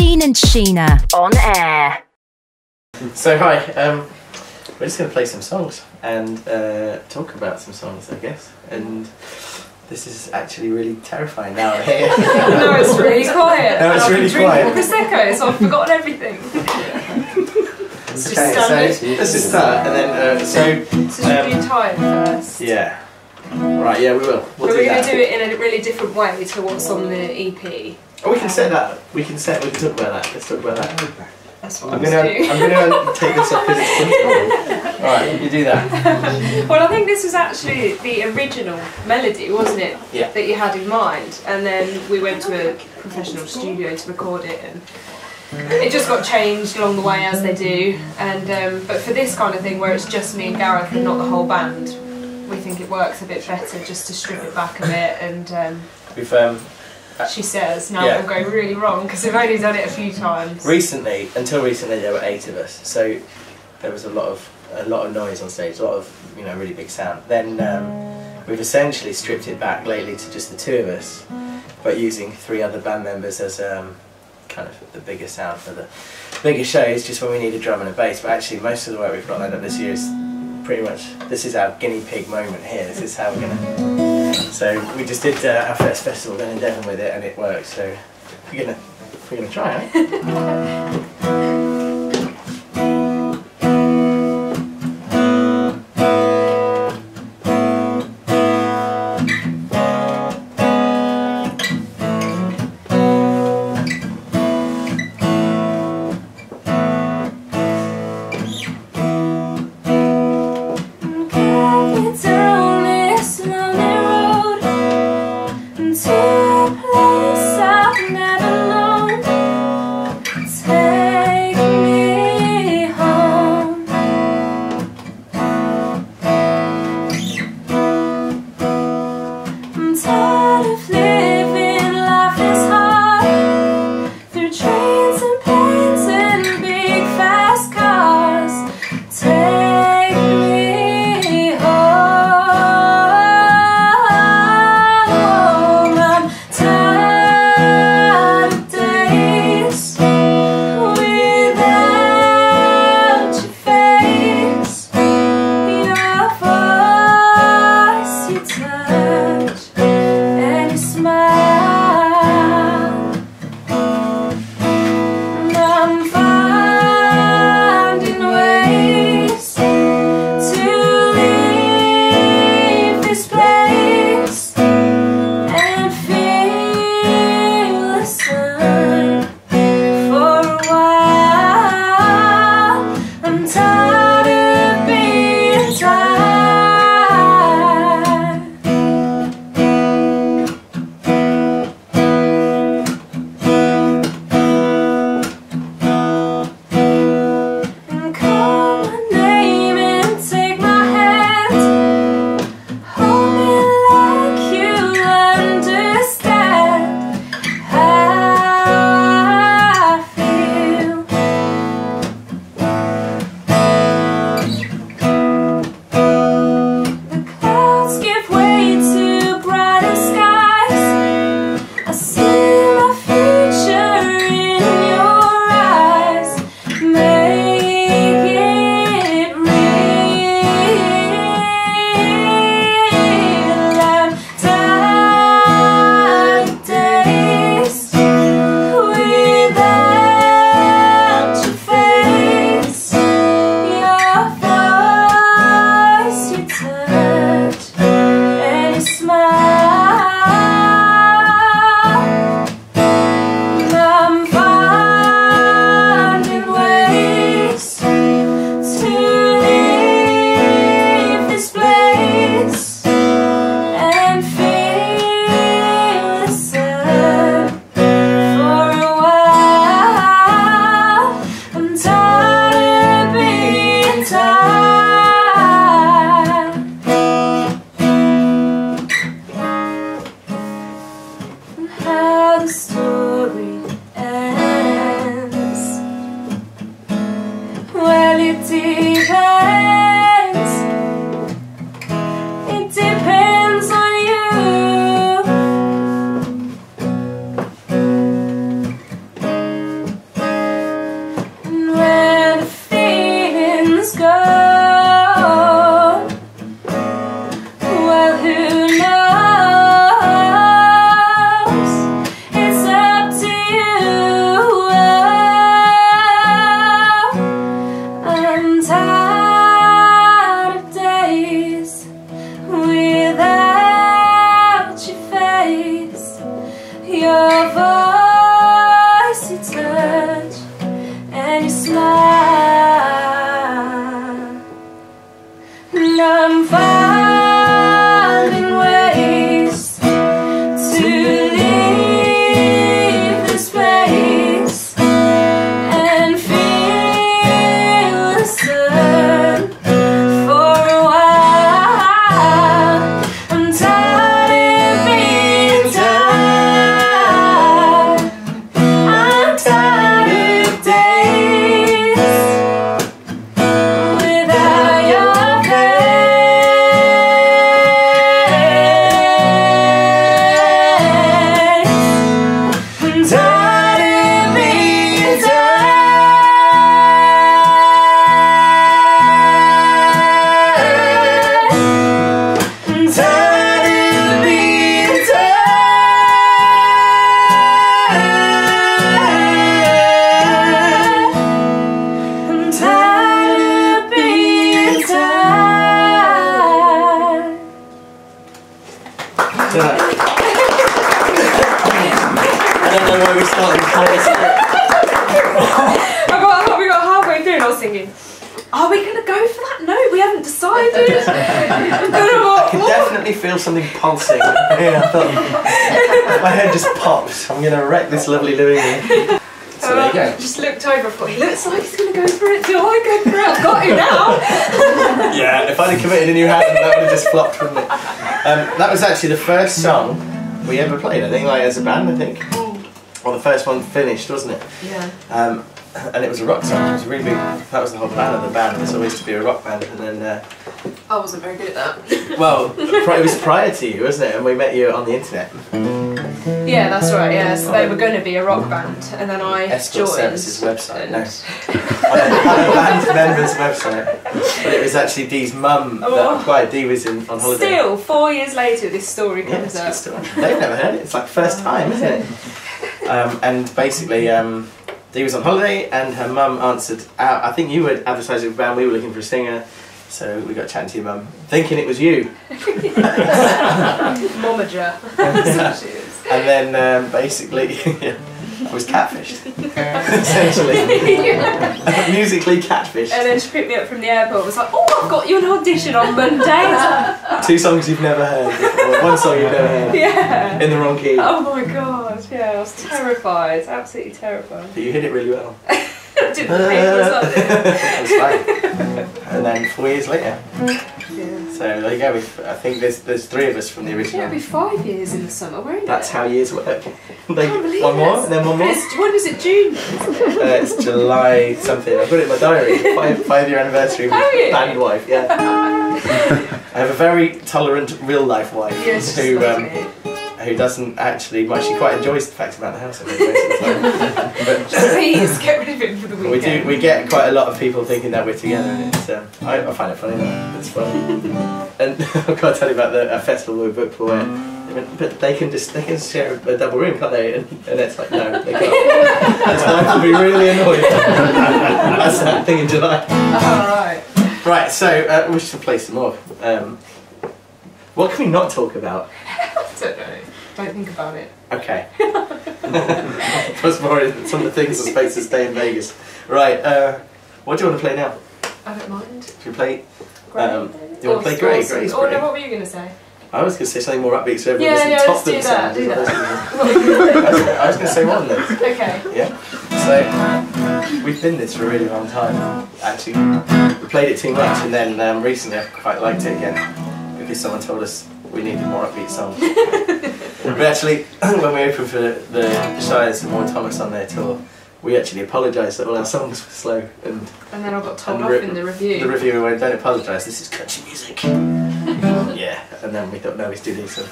Dean and Sheena on air. So hi, we're just going to play some songs and talk about some songs, I guess. And this is actually really terrifying now here. No, it's really quiet. No, it's really quiet. Prosecco, so I've forgotten everything. Okay, so let's just start, and then So should we do time first? yeah, right, yeah, we will. We're going to do it in a really different way to what's on the EP. Oh, we can set that. We can talk about that. Let's talk about that. That's what I'm gonna take this off because it's difficult. Alright, you do that. Well, I think this was actually the original melody, wasn't it? Yeah. That you had in mind, and then we went to a professional studio to record it, and it just got changed along the way as they do. And but for this kind of thing, where it's just me and Gareth and not the whole band, we think it works a bit better just to strip it back a bit. And We've she says now yeah. it'll go really wrong because we've only done it a few times. Until recently, there were 8 of us, so there was a lot of noise on stage, a lot of really big sound. Then we've essentially stripped it back lately to just the 2 of us, but using 3 other band members as kind of the bigger sound for the bigger shows, just when we need a drum and a bass. But actually, most of the work we've got lined up this year is pretty much, this is our guinea pig moment here. This is how we're gonna. So we just did our first festival down in Devon with it, and it worked. So we're gonna try it. Take feel something pulsing. Yeah, I thought my head just popped. I'm going to wreck this lovely living room. So there you go. Just looked over and thought, he looks like he's going to go for it. Do I go for it? I've got to now. Yeah, if I'd have committed and you hadn't, that would have just flopped, wouldn't it? That was actually the first song we ever played, I think, like as a band, I think. Well, the first one finished, wasn't it? Yeah. And it was a rock song. It was really big. That was the whole plan of the band. It was always to be a rock band, and then. I wasn't very good at that. Well, it was prior to you, wasn't it? And we met you on the internet. Yeah, that's right. Yeah, so they were going to be a rock band, and then I Escort joined. Services website. No, on a band member's website. But it was actually Dee's mum that applied. Dee was on holiday. Still, 4 years later, this story comes up. They've never heard it. It's like first time, isn't it? And basically, Dee was on holiday, and her mum answered out. I think you were advertising for a band. We were looking for a singer. So we got chatting to your mum, thinking it was you. Momager. That's what she is. And then basically, I was catfished. Essentially. Musically catfished. And then she picked me up from the airport and was like, oh, I've got you an audition on Monday. 2 songs you've never heard before. 1 song you've never heard. Yeah. In the wrong key. Oh my god, yeah, I was terrified, absolutely terrified. But you hit it really well. I didn't think it was like it. It was fine. And then 4 years later. Yeah. So there you go. I think there's 3 of us from the original. Yeah, it'll be 5 years in the summer, won't it? That's how years work. I can't believe one more, it. and then one more. When is it, June? It's July something. I've got it in my diary. 5-year anniversary with Have you? band wife. Yeah. I have a very tolerant real life wife Yes, who doesn't actually. Well, she quite enjoys the fact about the house. I think most of the time. But please get rid of it for the weekend. we get quite a lot of people thinking that we're together, and it's I find it funny. It's fun. And I've got to tell you about a festival we booked for where. But they can share a double room, can't they? And it's like, no, they can't. That's why I'll be really annoyed. That's that thing in July. Alright. Right, so we should play some more. What can we not talk about? I don't know. Don't think about it. Okay. What's more, some of the things are supposed to stay in Vegas. Right, what do you want to play now? I don't mind. Should we play? Grey? Do you want to play Grey? Grey's Oh no, brilliant. what were you going to say? I was going to say something more upbeat so everyone Yeah, doesn't top let's do that. themselves. Do that. I was going to say one then. Okay. Yeah. So we've been this for a really long time. Actually, we played it too much, and then recently I quite liked it again because someone told us we needed more upbeat songs. We actually, when we opened for the Shires and Warren Thomas on their tour, we actually apologised that all our songs were slow, and then I got told off in the review. The reviewer went, "Don't apologise. This is country music." Yeah, and then we thought, no, let's do these. So.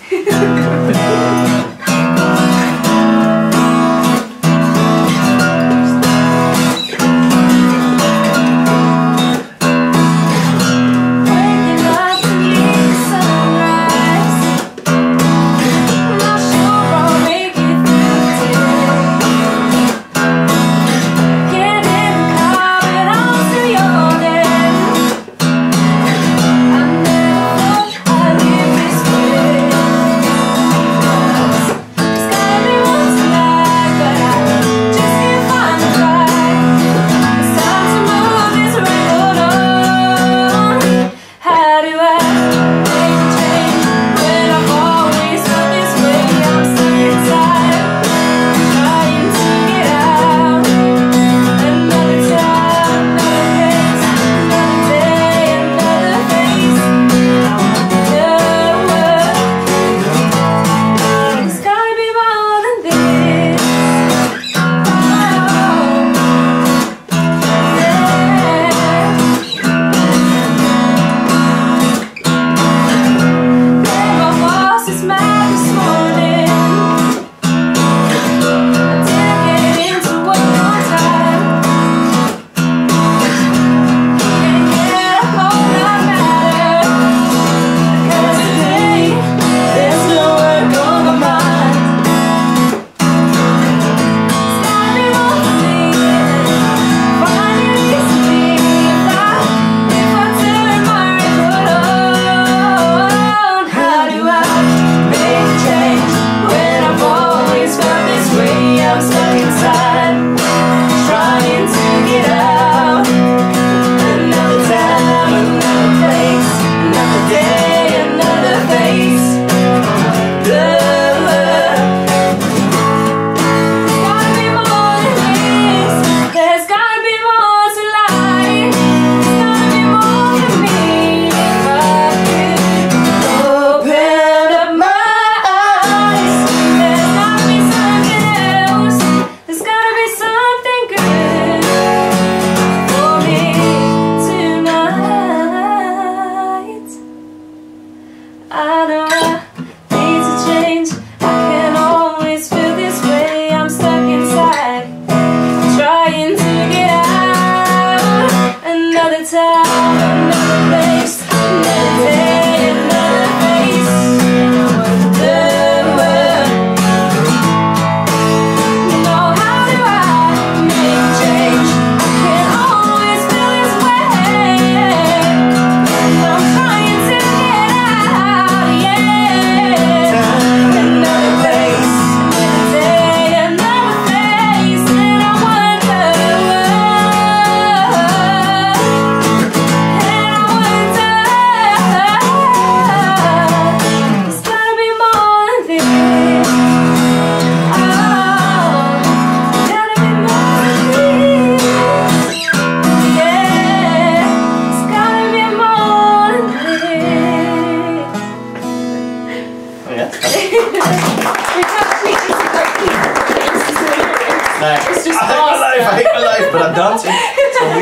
time's just I passed. hate my life, but I'm dancing. It's all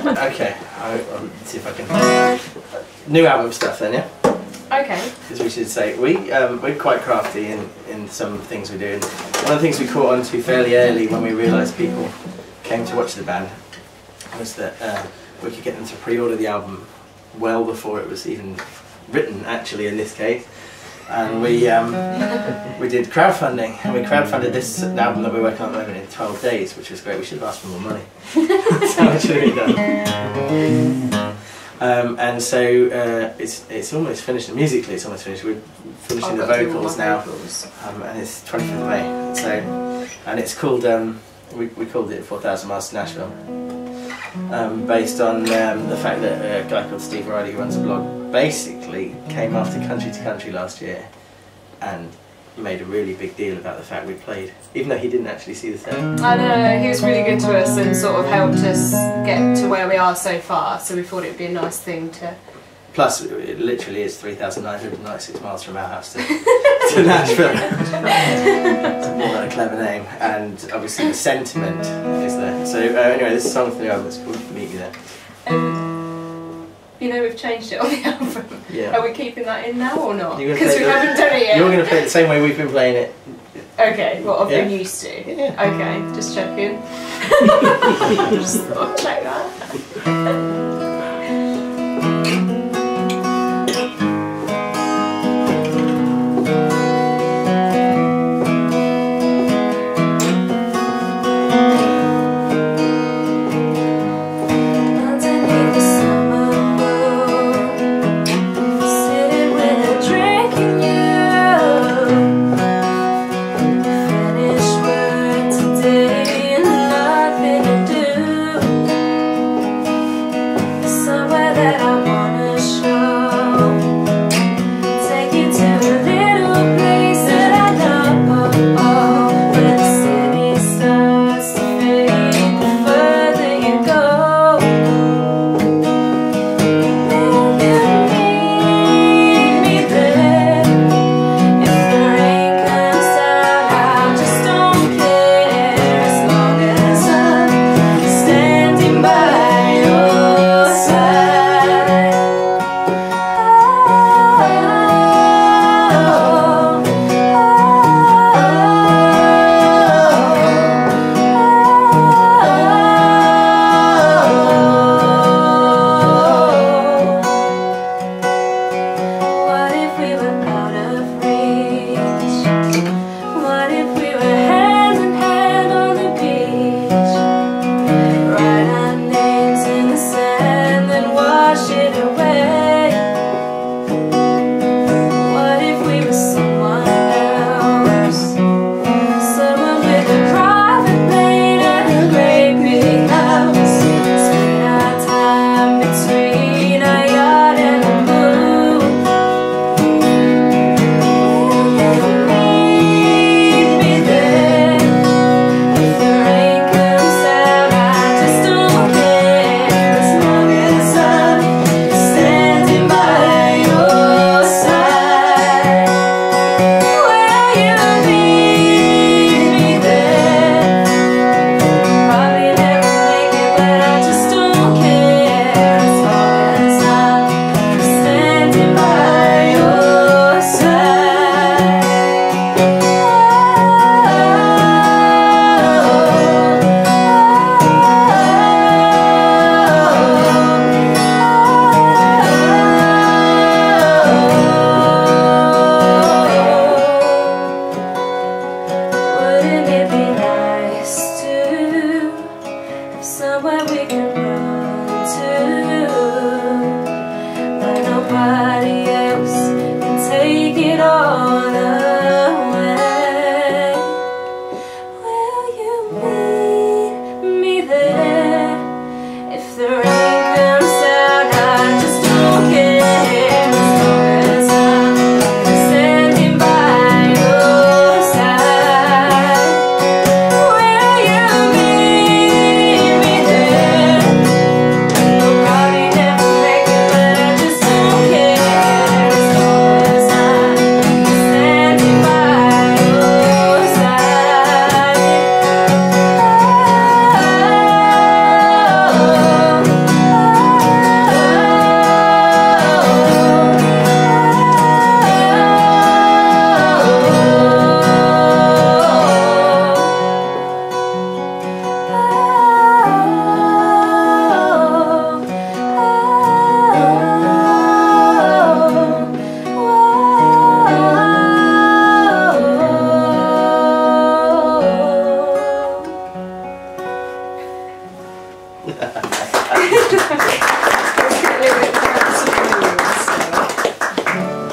good. Okay, I'll see if I can. New album stuff then, yeah? Okay. Because we should say, we're quite crafty in some things we do. And one of the things we caught on to fairly early when we realised people came to watch the band was that we could get them to pre-order the album well before it was even written, actually, in this case. And we did crowdfunding, and we crowdfunded this album that we're working on at the moment in 12 days, which was great. We should have asked for more money. That's how it should have been done. And so it's almost finished. Musically, it's almost finished. We're finishing the vocals now, and it's 25th of May. So, and it's called we called it 4,000 Miles to Nashville, based on the fact that a guy called Steve Riley, who runs a blog, basically came after Country to Country last year and made a really big deal about the fact we played, even though he didn't actually see the set. I know, he was really good to us and sort of helped us get to where we are so far, so we thought it would be a nice thing to... Plus, it literally is 3,996 miles from our house to Nashville. It's more than a clever name, and obviously the sentiment is there. So anyway, this song from the album is called Meet Me There. You know, we've changed it on the album. Yeah. Are we keeping that in now or not? You're gonna Because play we haven't done it yet. You're going to play it the same way we've been playing it. Okay, what I've been Yeah. used to. Yeah. Okay, just checking. Just thought I'd check that.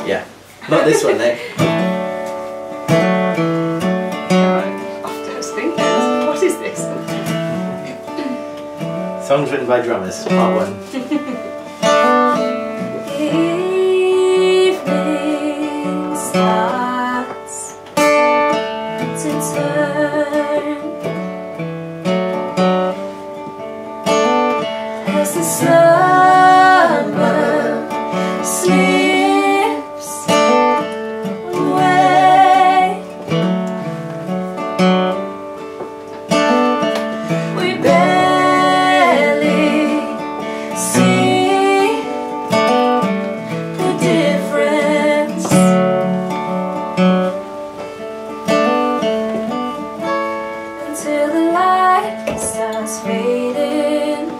Yeah, not this one though. After I was thinking, what is this? Songs written by drummers, part 1. Evening starts to turn as the summer slips away. We barely see the difference until the light starts fading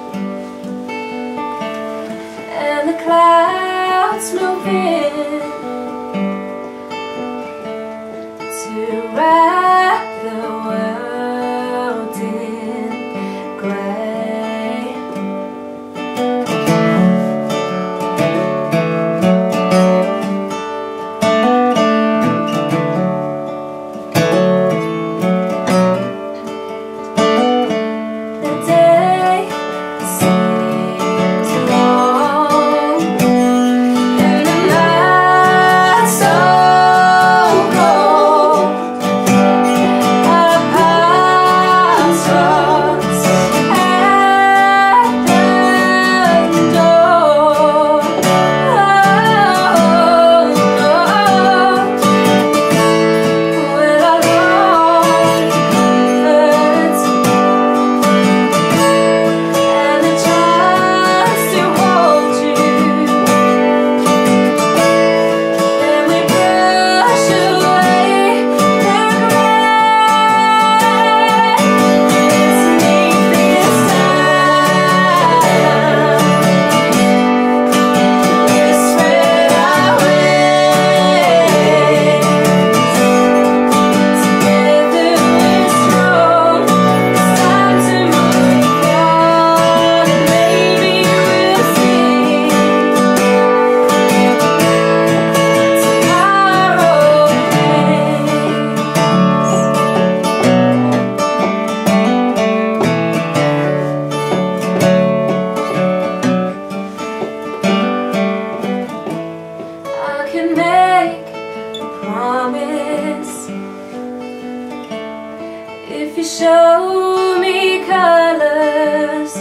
and the clouds move in to wrap the world in grey. The day seems long and the night so cold. Our paths cross at the door. When I long comforts and the chance to hold you, then we brush away the gray. Beneath this time, we spread our wings. Together we're strong. It's time to move on, and maybe we'll see tomorrow I can make a promise if you show me colors.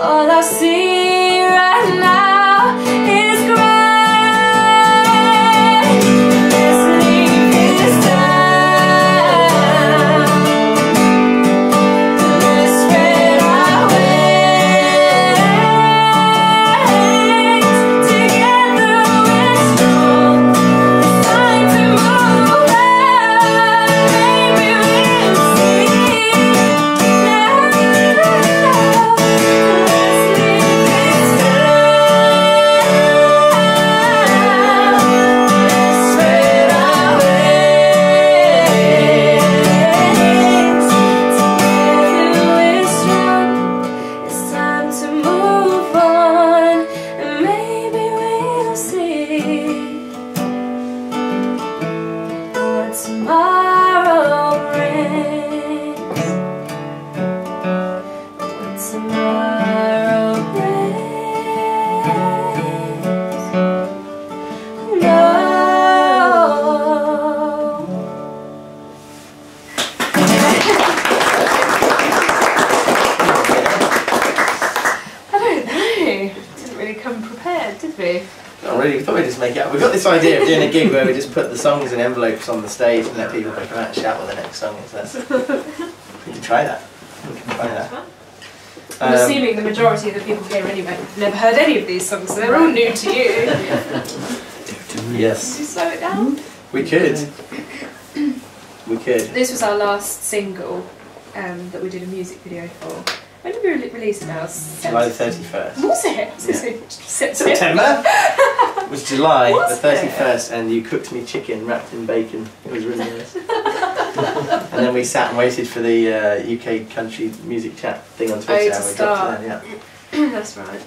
All I see right now is gray. Let's leave this time. Let's spread our wings. Together we're strong. It's time to move on. Maybe we'll see now. Let's leave this Not really, we thought we'd just make it up. We've got this idea of doing a gig where we just put the songs in envelopes on the stage and let people come out and shout what the next song is. We can try that. We can try that. I'm assuming the majority of the people here anyway have never heard any of these songs, so they're all new to you. Yes. Could you slow it down? We could. We could. This was our last single that we did a music video for. When did we release it now? July the 31st. Was it? Yeah. September? It was July Was the 31st, and you cooked me chicken wrapped in bacon. It was really nice. And then we sat and waited for the UK country music chat thing on Twitter. to and we start. got to that, That's right.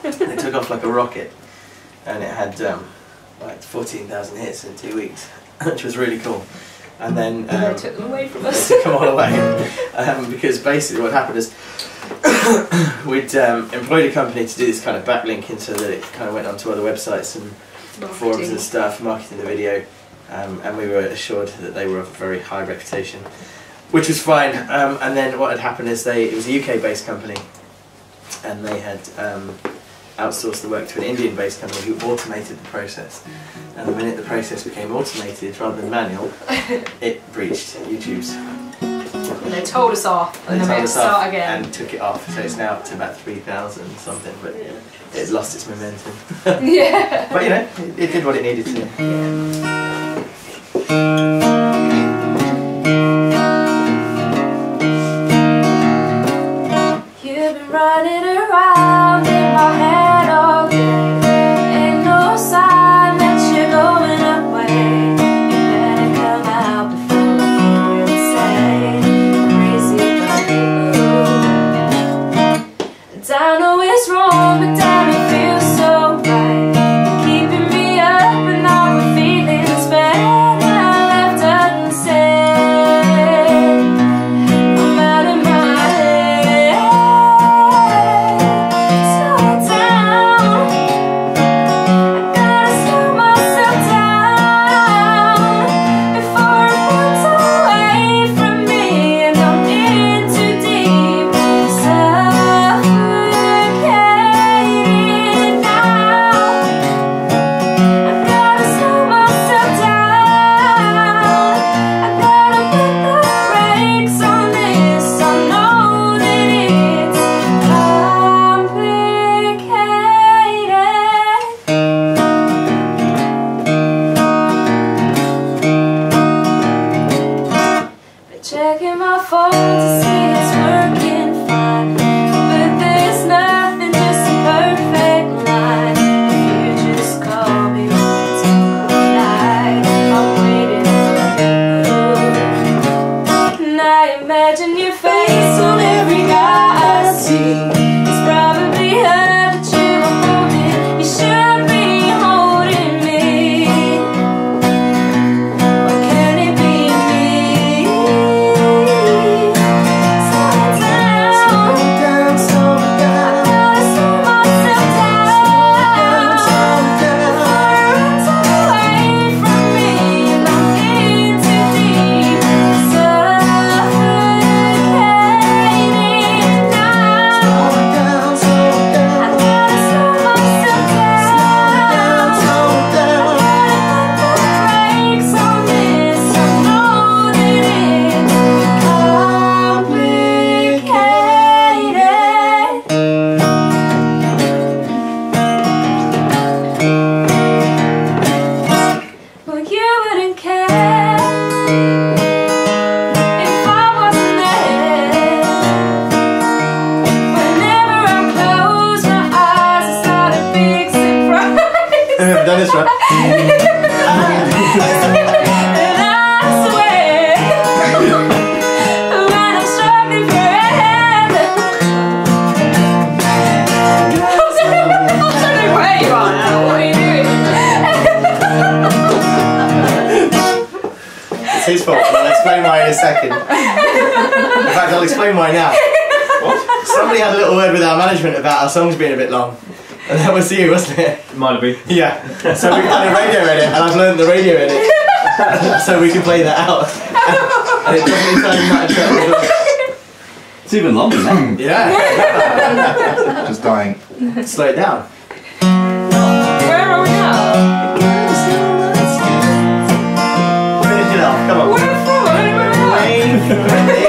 yeah. It took off like a rocket, and it had like 14,000 hits in 2 weeks, which was really cool. And then they took them away from us. They took them all away because basically what happened is we'd employed a company to do this kind of backlinking so that it kind of went onto other websites and forums and stuff, marketing the video, and we were assured that they were of a very high reputation, which was fine. And then what had happened is it was a UK-based company, and they had outsourced the work to an Indian-based company who automated the process. And the minute the process became automated rather than manual, it breached YouTube's. And they told us off, and then we had to start again. And took it off, so it's now up to about 3,000 something, but it lost its momentum. Yeah. But you know, it did what it needed to. You've been running around in my head all day. Ain't no sign that you're going away. You better come out before I go insane. Crazy about you. And I know it's wrong, but damn, it feels so right. You're keeping me up and all the feelings bad. And I left unsaid. I'm out of my head. Slow down. I gotta slow myself down before it pulls away from me and I'm in too deep, suffocating now. I gotta slow myself down. I gotta put the brakes on this. I know that it's complicated. Been checking my phone to see it's working fine, but there's nothing, just a perfect line. If you just call me when it's all night, I'm waiting for you. And I imagine your face on every guy I see. It's probably hurt that you were holding. You should be holding me. Why can't it be me? Slow down. Slow down. I gotta slow myself down before it runs away from me and I'm in too deep, suffocating now. I gotta slow myself down. I gotta put the brakes on this. I know that it's complicated. Well, you wouldn't care if I wasn't there. Whenever I close my eyes, it's not a big surprise. I've done this right. And I swear, when I'm struggling for air, I don't know where you are now. What are you doing? It's his fault, and I'll explain why in a second. In fact, I'll explain why now. What? Somebody had a little word with our management about our songs being a bit long. And that was you, wasn't it? Might have been. Yeah. So we had a radio edit, and I've learned the radio edit. So we can play that out. And it definitely sounds much better. It's even longer now. Yeah. Just dying. Slow it down. Where are we now? Finish it off, come on. Where from? I don't know where we are.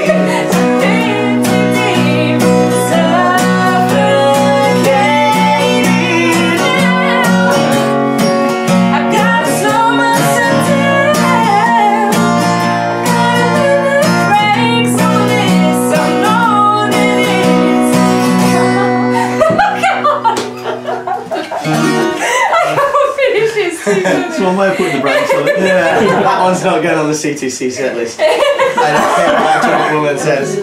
In too deep, suffocating now. I gotta slow myself down. I gotta put the brakes on this. I know that it's That's one way of putting the brakes on it. Yeah, that one's not going on the C2C set list. I don't care what that woman says.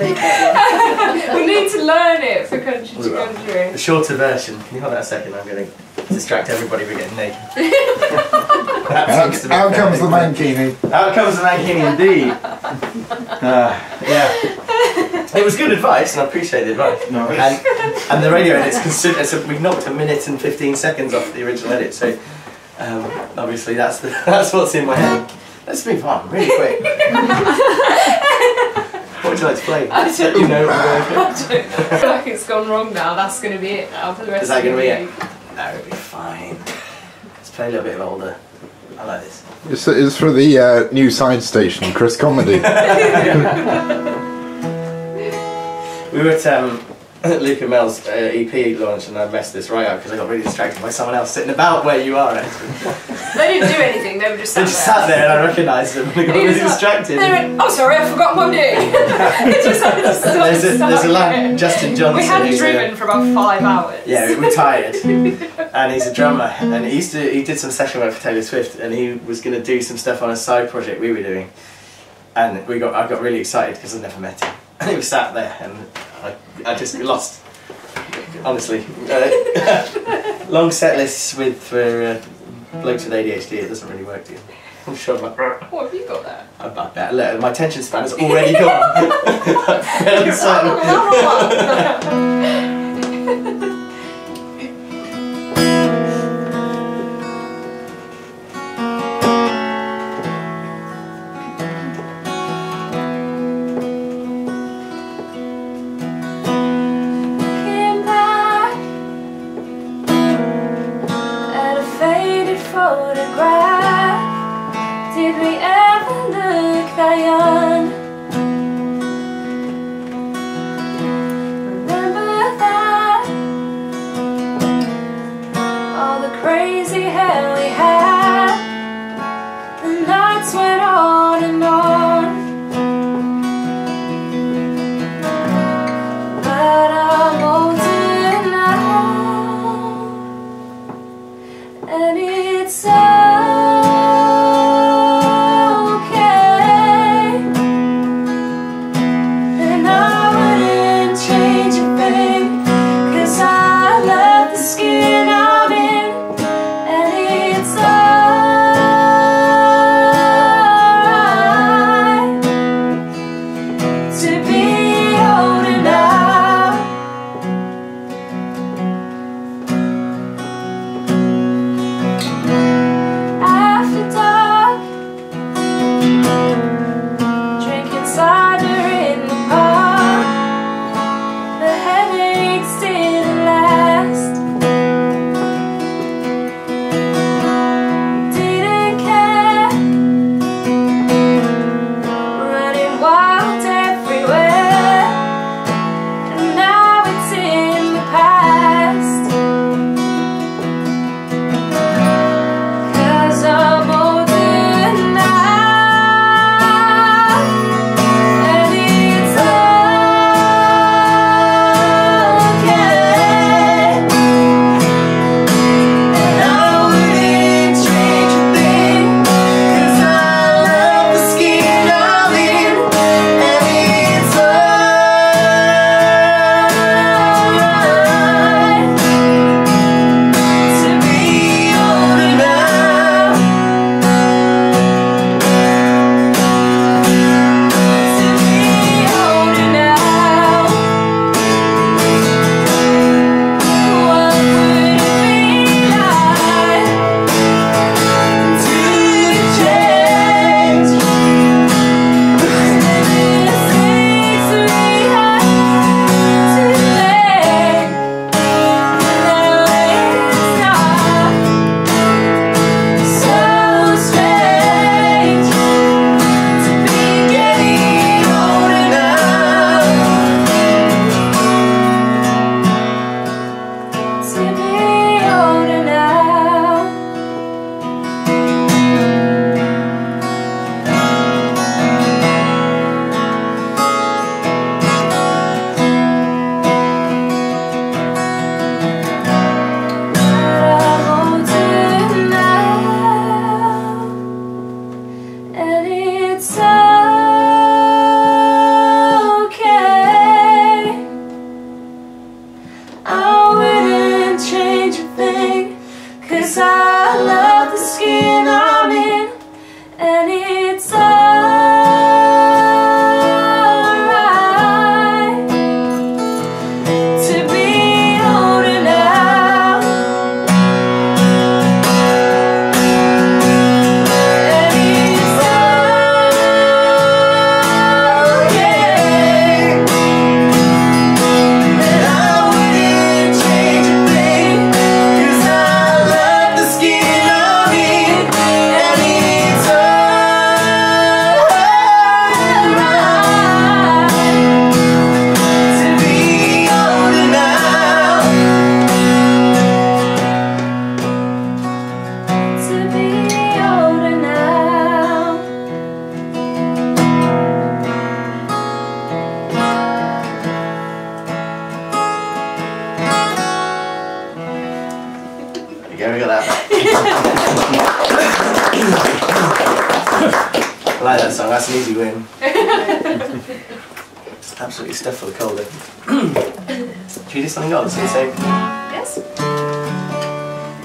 We need to learn it for country to country. The shorter version. Can you hold that a second? I'm going to distract everybody with getting naked. Out comes the mankini. Out comes the mankini indeed. Yeah. It was good advice, and I appreciate the advice. No. And the radio edit's considered. So we've knocked 1 minute and 15 seconds off the original edit. So obviously that's what's in my head. Let's move on really quick. What would you like to play? I Just let you know what we're going I feel like it's gone wrong now. That's going to be it now for the rest Is that of the going to be week. it? No, it'll be fine. Let's play a little bit of older. I like this. It's for the new side station, Chris Comedy. We were at Luke and Mel's EP launch, and I messed this right up because I got really distracted by someone else sitting about where you are actually. They didn't do anything, they were just They sat just there. sat there and I recognised them and I got He really was like- distracted. They went, oh sorry, I forgot what I'm doing. It just had to stop, There's a stop lad, it. Justin Johnson. We hadn't who's driven for about 5 hours. Yeah, we're tired. And he's a drummer, and he did some session work for Taylor Swift, and he was going to do some stuff on a side project we were doing. And I got really excited because I'd never met him. And he was sat there, and I just lost. Honestly, long set lists for blokes with ADHD, it doesn't really work, do you? I'm sure. What have you got there? I bet. Look, my attention span is already gone. I'm fairly certain. Looking back at a faded photograph, did we ever look that young? Remember I like that song, that's an easy win. Absolutely stuffed full of cold. Should we do something else? So Yes.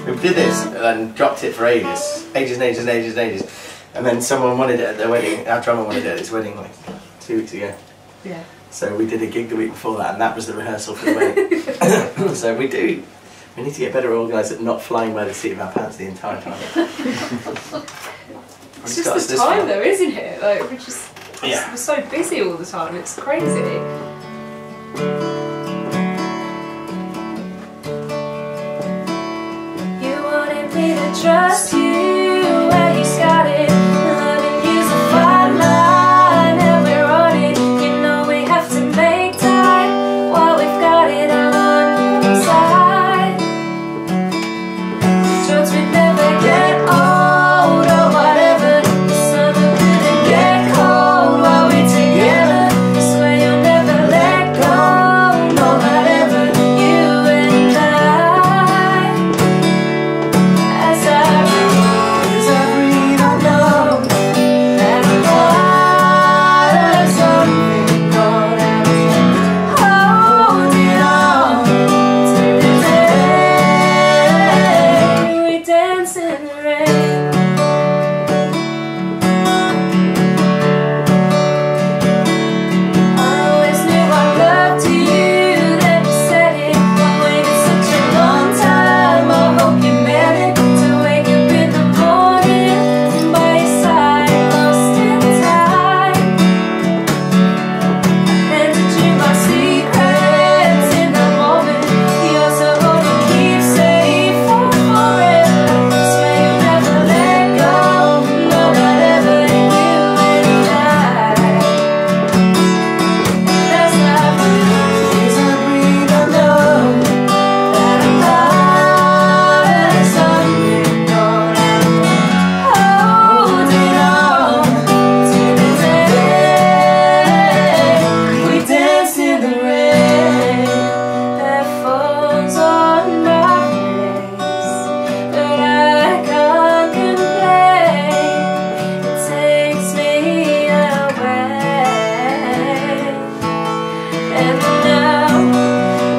we did this and then dropped it for ages. And then someone wanted it at their wedding, our drummer wanted it at his wedding like 2 weeks ago. Yeah. So we did a gig the week before that, and that was the rehearsal for the wedding. So we need to get better organised at not flying by the seat of our pants the entire time. It's just the time though, isn't it? Like Yeah. we're so busy all the time, it's crazy. You wanted me to trust you where you started. Loving you's a fine line and we're on it. You know we have to make time while we've got it on your side. Jokes we'd never get old or whatever. The summer couldn't get cold while we're together. Swear you'll never let go, no whatever. You and I. As I breathe, I know that I'm part of something more than holding on to the day we dance in the rain. I always knew I loved you, then you said it. I waited such a long time, I hope you meant it. To wake up in the morning by your side, lost in time. I handed you my secrets in that moment. You're so hard to keep safe for forever. Swear you'll never let go, no not ever. You and I. As I breathe, I know that I'm part of something more than holding on to the day we dance in the rain that falls on my face, but I can't complain. It takes me away. And now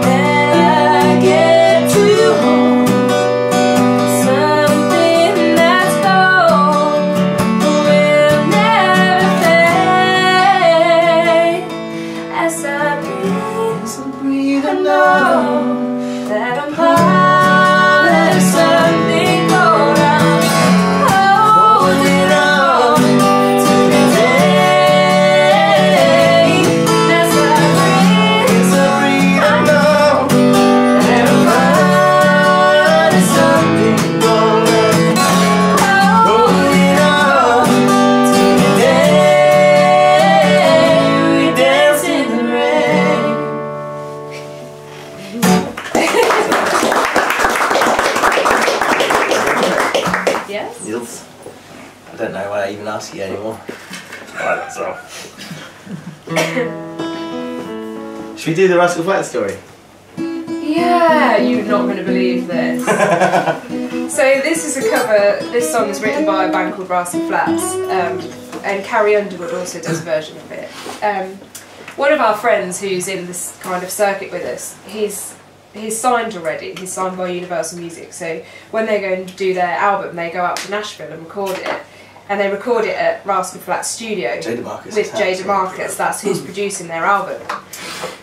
that I get to hold something that's gold, will never fade. As I breathe, I know that I'm part of something gold. I'm holding on to the day. As I breathe, I know that I'm part of something gold. I'm holding on to the day we dance in the rain. Yes? Niels. I don't know why I even ask you anymore. I like that song. Should we do the Rascal Flatts story? Yeah, you're not going to believe this. So this is a cover, this song is written by a band called Rascal Flatts, and Carrie Underwood also does a version of it. One of our friends who's in this kind of circuit with us, he's signed already, he's signed by Universal Music, so when they go and do their album they go out to Nashville and record it, and they record it at Rascal Flatts studio with Jay DeMarcus, that's who's producing their album.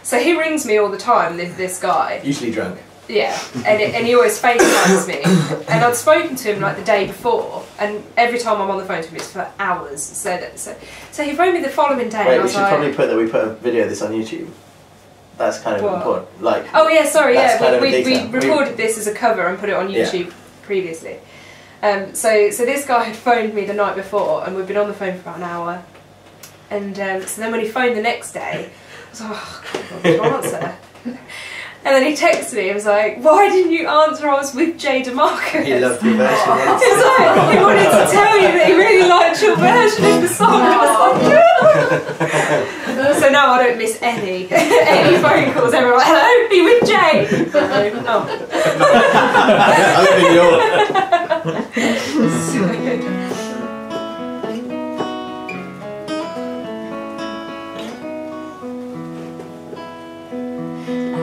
So he rings me all the time, this guy. Usually drunk. Yeah, and he always FaceTimes me, and I'd spoken to him like the day before, and every time I'm on the phone to him it's for hours. So he phoned me the following day. Wait, and I we was should like, probably put that we put a video of this on YouTube. That's kind of What? important. Like. oh yeah, sorry, That's kind yeah, of a we detail. recorded this as a cover and put it on YouTube previously. So this guy had phoned me the night before, and we'd been on the phone for about an hour, and so then when he phoned the next day, I was like, oh God, did you answer? And then he texted me and was like, why didn't you answer? I was with Jay DeMarcus. He loved your version. It's like, he wanted to tell you that he really liked your version of the song. I was like, so now I don't miss any phone calls. Everyone, hello, be with Jay. Oh. I live in York. I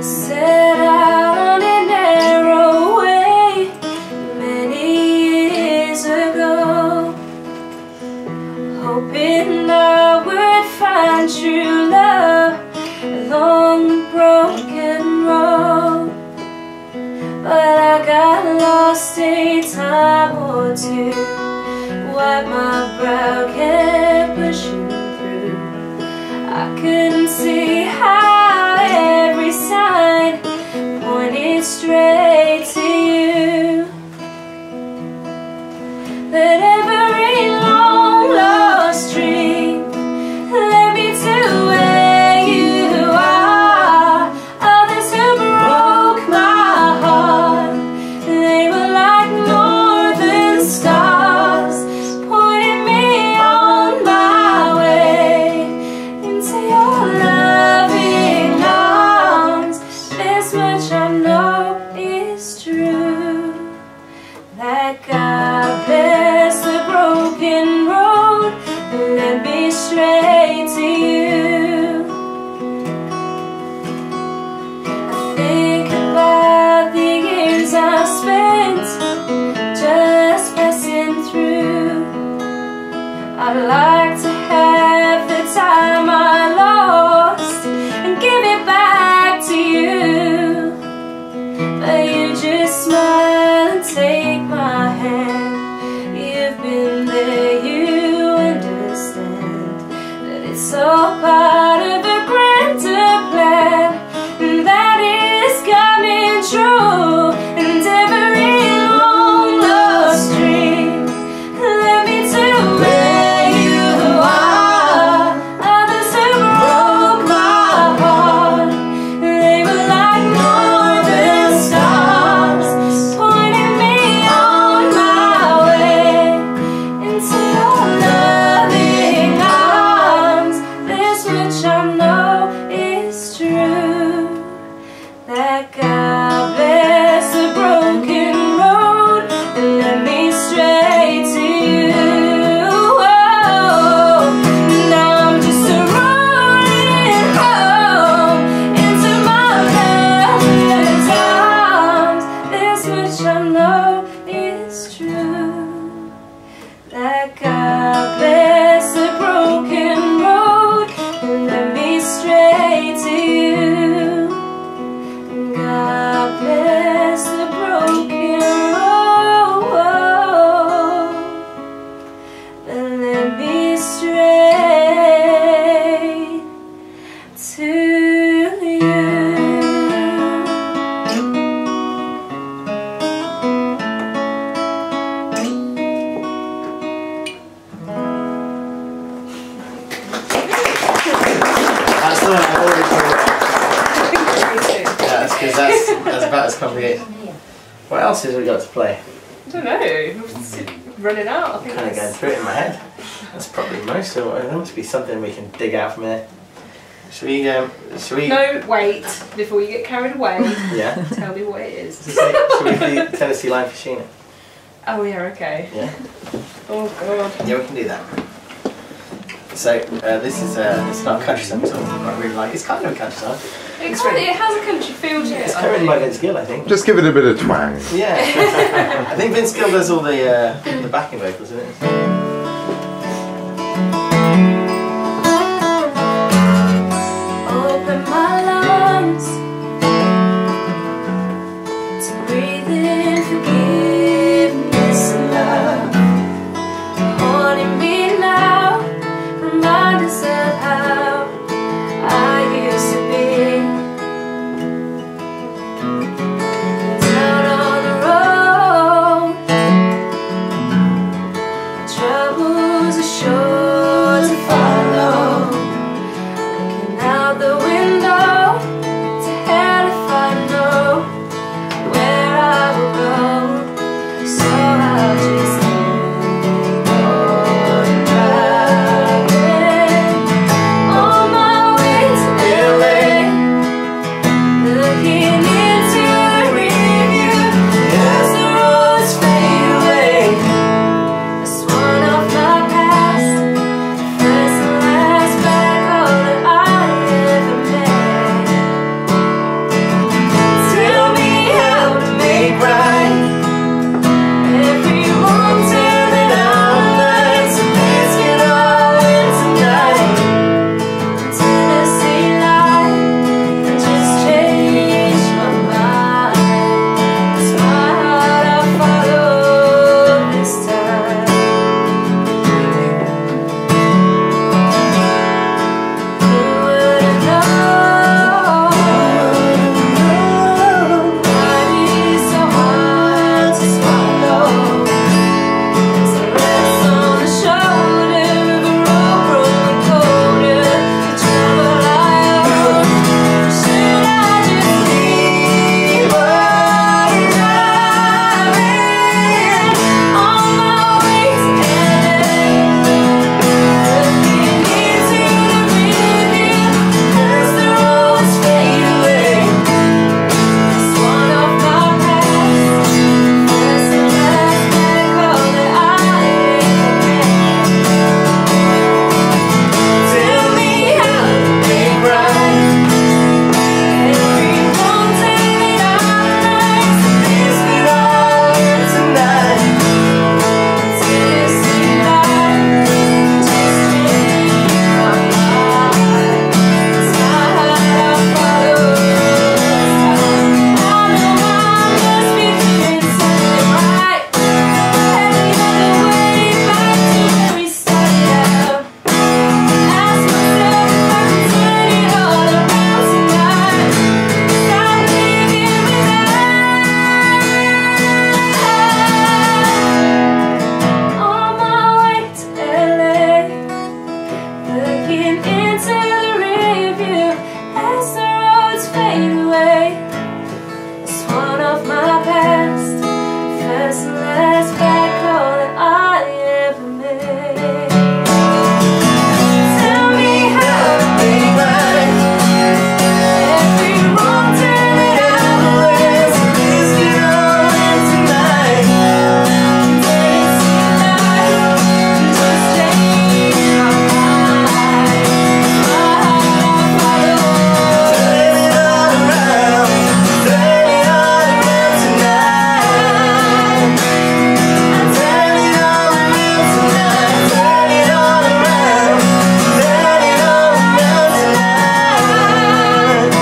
set out on a narrow way many years ago, hoping I would find true love along the broken road. But I got lost a time or two, wiped my brow, kept pushing through. I couldn't see how every sign pointed straight to you, but every long lost dream led me to where you are. Others who broke my heart, they were like northern stars, pointing me on my way into your loving arms. This much I know is true, that God bless the broken road and led me straight to you. I think about the years I spent just passing through. I'd like to have the time I lost and give it back to you, but you just smile and take my hand. You've been there, you understand that it's all part of a grander plan that is coming true. And every long lost dream led me to where you are. Others who broke my heart, they were like northern stars, pointing me on my way into your loving arms. This much I know is true, that God bless the broken road and led me straight to you. Oh, now I'm just a rolling home into my lover's arms. This much I know is true, that God bless the broken road and led me straight to you. God bless the broken road and led me straight to you. That's the one I always thought. Yeah, that's because that's about as complicated. What else has we got to play? I don't know. We're running out. I think Kind of going through it in my head. That's probably most of it. There must be something we can dig out from there. Should we? No, wait. Before you get carried away, Yeah. tell me what it is. Should we do Tennessee Line for Sheena? Oh yeah, okay. Yeah. Oh god. Yeah, we can do that. So this is not a country song, so I really like. It's kind of a country song. It has a country feel to it. It's I co-written by think. Vince Gill, I think. Just give it a bit of twang. Yeah. I think Vince Gill does all the backing vocals, isn't it? Open my lungs to breathe in forgiveness and love, haunting me now, reminders of how I used to be. Down on the road, troubles are sure to follow. Out the window to words fade away. It's one of my past, first and last bad call that I ever made. Tell me how to be right. Every wrong turn that I was, please get on in tonight. Didn't see life, just change my mind. My heart I follow. Turn it all around tonight. Turn it all around tonight. Turn it all around. Turn it all around tonight.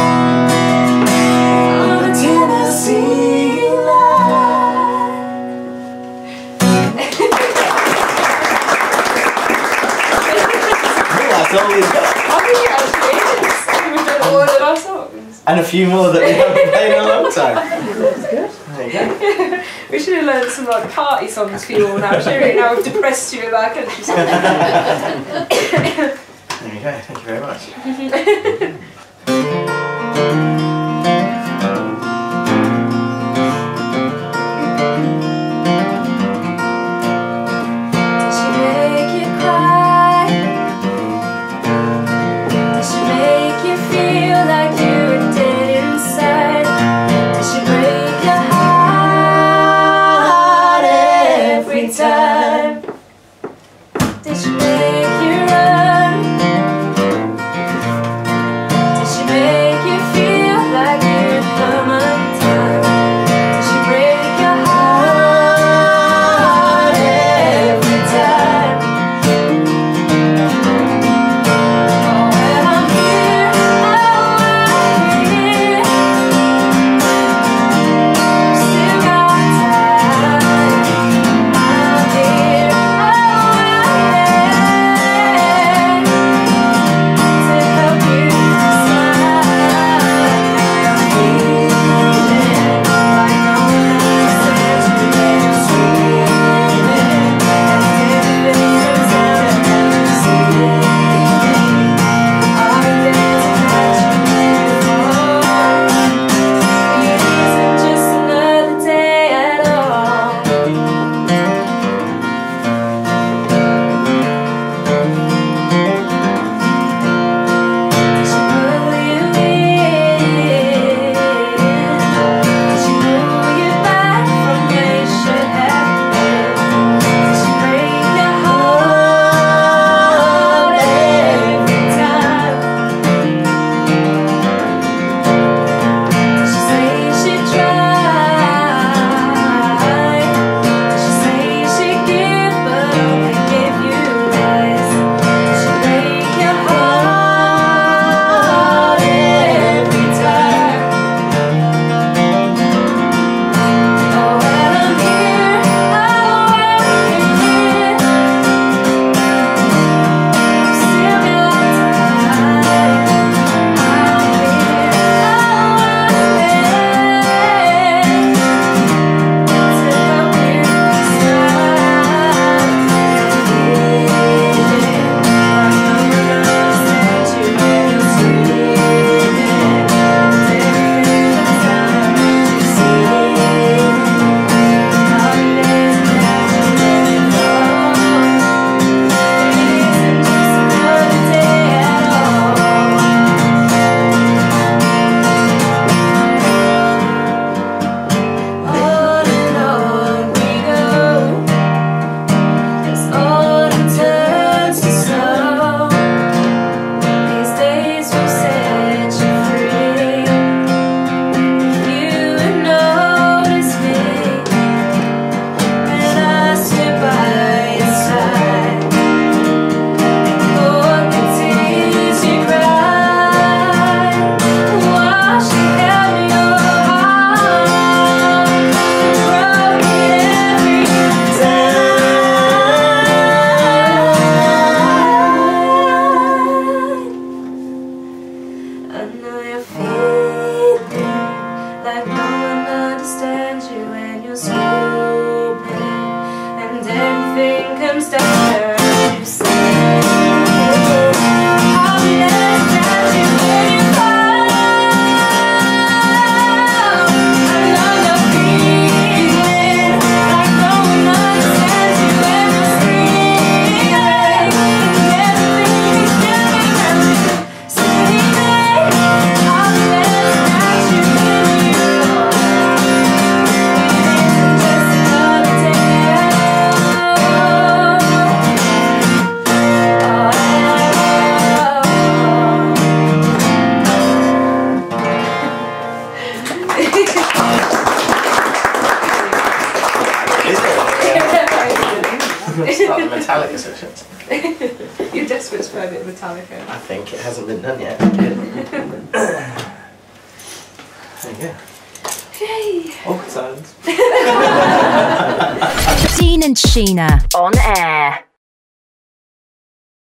On a Tennessee line. That's all we've got. I think it actually is. I think we've done all of our songs. And a few more that we haven't played in a long time. That's good. There you go. We should have learned some like party songs for you all now. Surely now we've depressed you with our country songs. There you go. Thank you very much. Did she make you cry? Did she make you feel like you were dead inside? Did she break your heart every time? Did she make you run? Did she make Metallica sessions. You're desperate for a bit of Metallica. I think it hasn't been done yet. There you go. Yay! Awkward silence. Dean and Sheena on air.